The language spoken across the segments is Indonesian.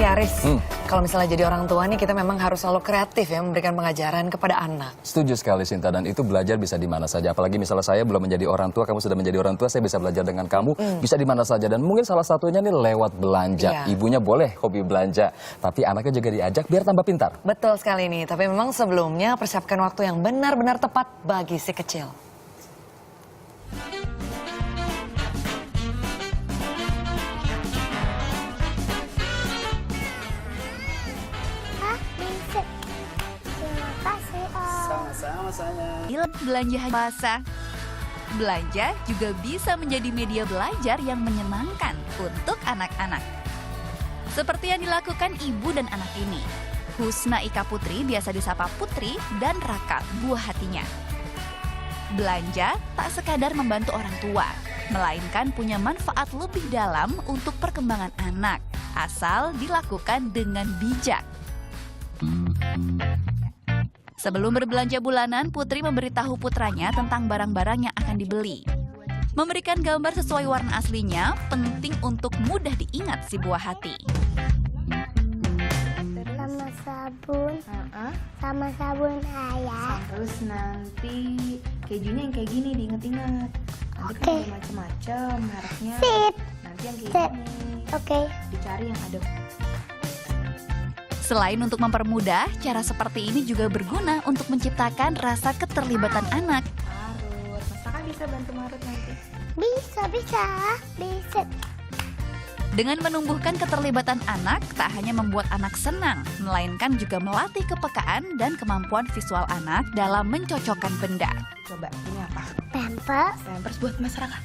Tapi Aris, kalau misalnya jadi orang tua nih, kita memang harus selalu kreatif ya memberikan pengajaran kepada anak. Setuju sekali Sinta, dan itu belajar bisa di mana saja. Apalagi misalnya saya belum menjadi orang tua, kamu sudah menjadi orang tua, saya bisa belajar dengan kamu, bisa di mana saja. Dan mungkin salah satunya nih lewat belanja. Ibunya boleh hobi belanja, tapi anaknya juga diajak biar tambah pintar. Betul sekali nih, tapi memang sebelumnya persiapkan waktu yang benar-benar tepat bagi si kecil. Belanja basah. Belanja juga bisa menjadi media belajar yang menyenangkan untuk anak-anak. Seperti yang dilakukan ibu dan anak ini. Husna Ika Putri, biasa disapa Putri, dan Raka, buah hatinya. Belanja tak sekadar membantu orang tua, melainkan punya manfaat lebih dalam untuk perkembangan anak, asal dilakukan dengan bijak. Sebelum berbelanja bulanan, Putri memberitahu putranya tentang barang-barang yang akan dibeli. Memberikan gambar sesuai warna aslinya penting untuk mudah diingat si buah hati. Sama sabun, sama sabun ayam. Terus nanti kejunya yang kayak gini diinget-inget. Nanti kan ada macam-macam mereknya. Sip. Nanti yang kayak gini. Oke. Dicari yang ada. Selain untuk mempermudah, cara seperti ini juga berguna untuk menciptakan rasa keterlibatan anak. Marut. Mas Raka bisa bantu Marut nanti? Bisa. Dengan menumbuhkan keterlibatan anak, tak hanya membuat anak senang, melainkan juga melatih kepekaan dan kemampuan visual anak dalam mencocokkan benda. Coba, ini apa? Pampers. Pampers buat Mas Raka.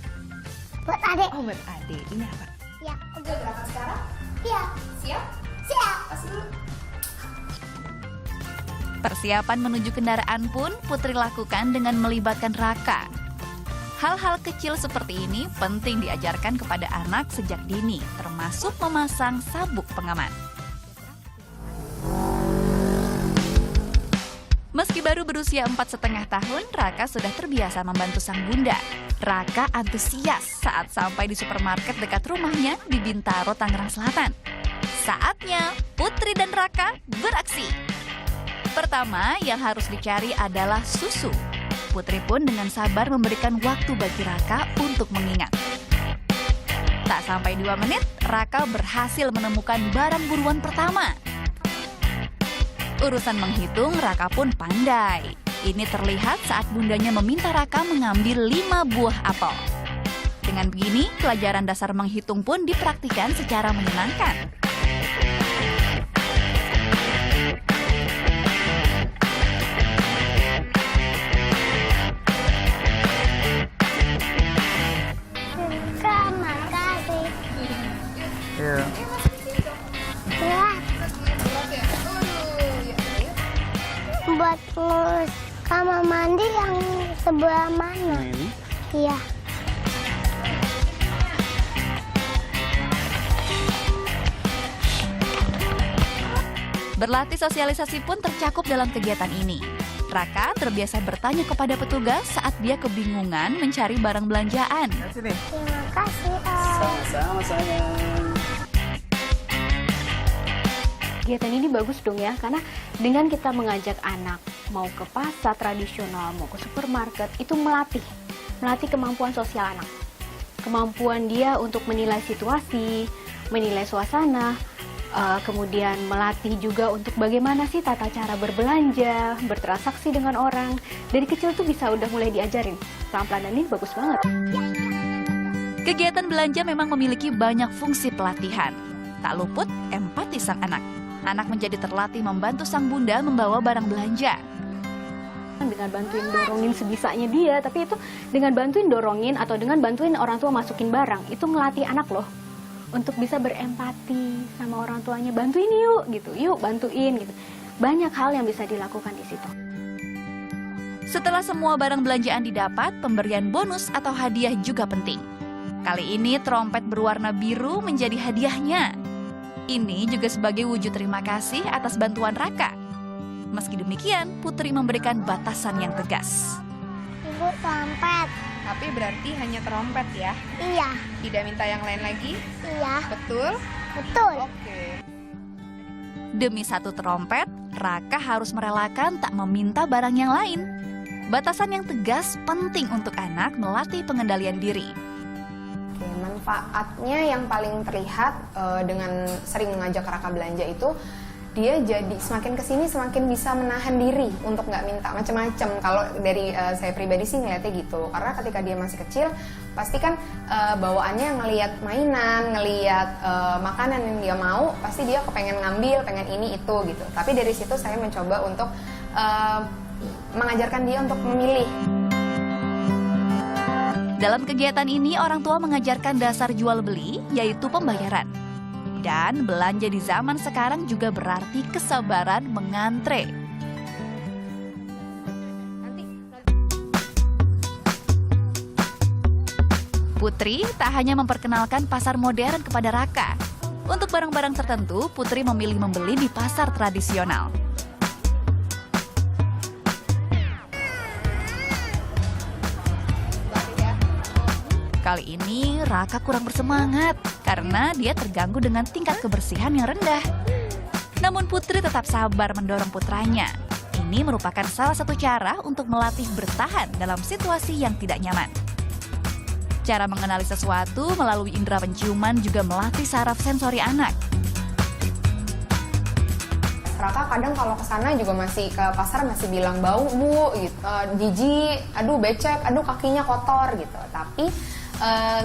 Buat adik. Oh, buat adik. Ini apa? Ya. Udah berangkat sekarang? Ya. Siap? Siap. Pas dulu. Persiapan menuju kendaraan pun Putri lakukan dengan melibatkan Raka. Hal-hal kecil seperti ini penting diajarkan kepada anak sejak dini, termasuk memasang sabuk pengaman. Meski baru berusia 4,5 tahun, Raka sudah terbiasa membantu sang bunda. Raka antusias saat sampai di supermarket dekat rumahnya di Bintaro, Tangerang Selatan. Saatnya Putri dan Raka beraksi. Pertama yang harus dicari adalah susu. Putri pun dengan sabar memberikan waktu bagi Raka untuk mengingat. Tak sampai 2 menit, Raka berhasil menemukan barang buruan pertama. Urusan menghitung, Raka pun pandai. Ini terlihat saat bundanya meminta Raka mengambil 5 buah apel. Dengan begini, pelajaran dasar menghitung pun dipraktikkan secara menyenangkan. Buat ngurus kamar mandi yang sebelah mana? Iya. Berlatih sosialisasi pun tercakup dalam kegiatan ini. Raka terbiasa bertanya kepada petugas saat dia kebingungan mencari barang belanjaan. Terima kasih, Om. Sama-sama sayang. Kegiatan ini bagus dong ya, karena dengan kita mengajak anak mau ke pasar tradisional, mau ke supermarket, itu melatih kemampuan sosial anak. Kemampuan dia untuk menilai situasi, menilai suasana, kemudian melatih juga untuk bagaimana sih tata cara berbelanja, bertransaksi dengan orang. Dari kecil tuh bisa udah mulai diajarin. Pelan-pelan, ini bagus banget. Kegiatan belanja memang memiliki banyak fungsi pelatihan. Tak luput empati sang anak. Anak menjadi terlatih membantu sang bunda membawa barang belanja. Dengan bantuin dorongin sebisanya dia, tapi itu dengan bantuin dorongin atau dengan bantuin orang tua masukin barang, itu ngelatih anak loh untuk bisa berempati sama orang tuanya. Bantuin yuk gitu, yuk bantuin gitu. Banyak hal yang bisa dilakukan di situ. Setelah semua barang belanjaan didapat, pemberian bonus atau hadiah juga penting. Kali ini trompet berwarna biru menjadi hadiahnya. Ini juga sebagai wujud terima kasih atas bantuan Raka. Meski demikian, Putri memberikan batasan yang tegas. Ibu trompet. Tapi berarti hanya trompet ya? Iya. Tidak minta yang lain lagi? Iya. Betul? Betul. Oke. Demi satu trompet, Raka harus merelakan tak meminta barang yang lain. Batasan yang tegas penting untuk anak melatih pengendalian diri. Oke, manfaatnya yang paling terlihat dengan sering mengajak Raka belanja itu, dia jadi semakin kesini semakin bisa menahan diri untuk nggak minta macam-macam. Kalau dari saya pribadi sih ngeliatnya gitu, karena ketika dia masih kecil pasti kan bawaannya ngelihat mainan, ngelihat makanan yang dia mau, pasti dia kepengen ngambil, pengen ini itu gitu. Tapi dari situ saya mencoba untuk mengajarkan dia untuk memilih. Dalam kegiatan ini, orang tua mengajarkan dasar jual beli, yaitu pembayaran. Dan belanja di zaman sekarang juga berarti kesabaran mengantre. Putri tak hanya memperkenalkan pasar modern kepada Raka. Untuk barang-barang tertentu, Putri memilih membeli di pasar tradisional. Kali ini Raka kurang bersemangat karena dia terganggu dengan tingkat kebersihan yang rendah. Namun Putri tetap sabar mendorong putranya. Ini merupakan salah satu cara untuk melatih bertahan dalam situasi yang tidak nyaman. Cara mengenali sesuatu melalui indera penciuman juga melatih saraf sensori anak. Raka kadang kalau ke sana juga masih ke pasar masih bilang bau bu, gitu, jijik, aduh becek, aduh kakinya kotor gitu. Tapi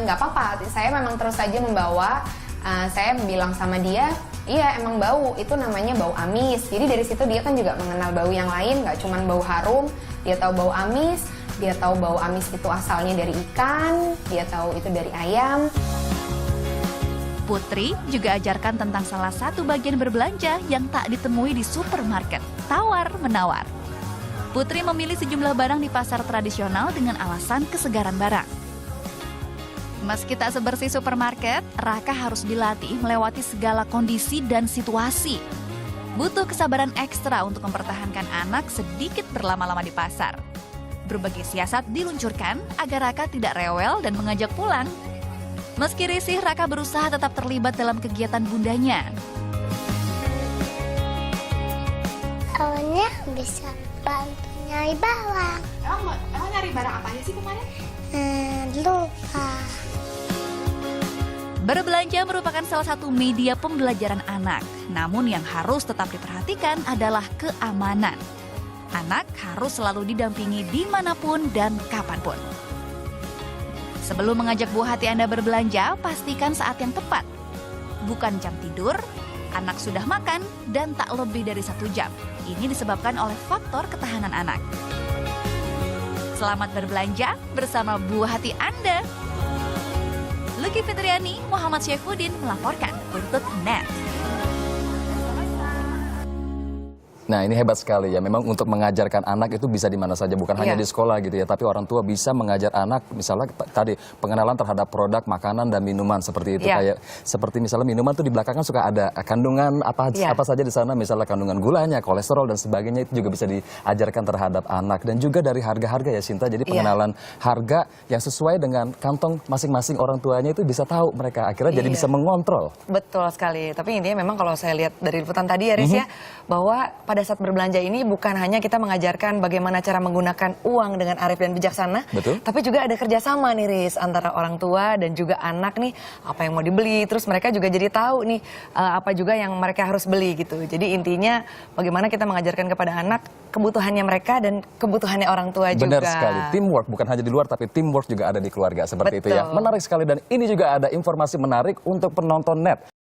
nggak apa-apa, saya memang terus saja membawa. Saya bilang sama dia, iya emang bau, itu namanya bau amis. Jadi dari situ dia kan juga mengenal bau yang lain, nggak cuma bau harum, dia tahu bau amis, dia tahu bau amis itu asalnya dari ikan, dia tahu itu dari ayam. Putri juga ajarkan tentang salah satu bagian berbelanja yang tak ditemui di supermarket, tawar-menawar. Putri memilih sejumlah barang di pasar tradisional dengan alasan kesegaran barang. Meski tak sebersih supermarket, Raka harus dilatih melewati segala kondisi dan situasi. Butuh kesabaran ekstra untuk mempertahankan anak sedikit berlama-lama di pasar. Berbagai siasat diluncurkan agar Raka tidak rewel dan mengajak pulang. Meski risih, Raka berusaha tetap terlibat dalam kegiatan bundanya. Awalnya bisa bantu nyari bawang. Emang nyari barang apa aja sih kemarin? Lupa. Berbelanja merupakan salah satu media pembelajaran anak. Namun yang harus tetap diperhatikan adalah keamanan. Anak harus selalu didampingi dimanapun dan kapanpun. Sebelum mengajak buah hati Anda berbelanja, pastikan saat yang tepat. Bukan jam tidur, anak sudah makan, dan tak lebih dari 1 jam. Ini disebabkan oleh faktor ketahanan anak. Selamat berbelanja bersama buah hati Anda. Lucky Fitriani, Muhammad Syaifuddin melaporkan untuk NET. Nah, ini hebat sekali ya. Memang untuk mengajarkan anak itu bisa di mana saja, bukan hanya di sekolah gitu ya. Tapi orang tua bisa mengajar anak, misalnya tadi pengenalan terhadap produk makanan dan minuman seperti itu. Kayak seperti misalnya minuman tuh di belakang kan suka ada kandungan apa saja di sana, misalnya kandungan gulanya, kolesterol dan sebagainya, itu juga bisa diajarkan terhadap anak. Dan juga dari harga-harga ya Sinta. Jadi pengenalan harga yang sesuai dengan kantong masing-masing orang tuanya itu bisa tahu mereka akhirnya jadi bisa mengontrol. Betul sekali. Tapi intinya memang kalau saya lihat dari liputan tadi ya Riz ya, bahwa pada saat berbelanja ini bukan hanya kita mengajarkan bagaimana cara menggunakan uang dengan arif dan bijaksana, tapi juga ada kerjasama nih Riz, antara orang tua dan juga anak nih, apa yang mau dibeli, terus mereka juga jadi tahu nih apa juga yang mereka harus beli gitu. Jadi intinya bagaimana kita mengajarkan kepada anak kebutuhannya mereka dan kebutuhannya orang tua juga. Benar sekali, teamwork bukan hanya di luar tapi teamwork juga ada di keluarga seperti itu ya. Menarik sekali dan ini juga ada informasi menarik untuk penonton NET.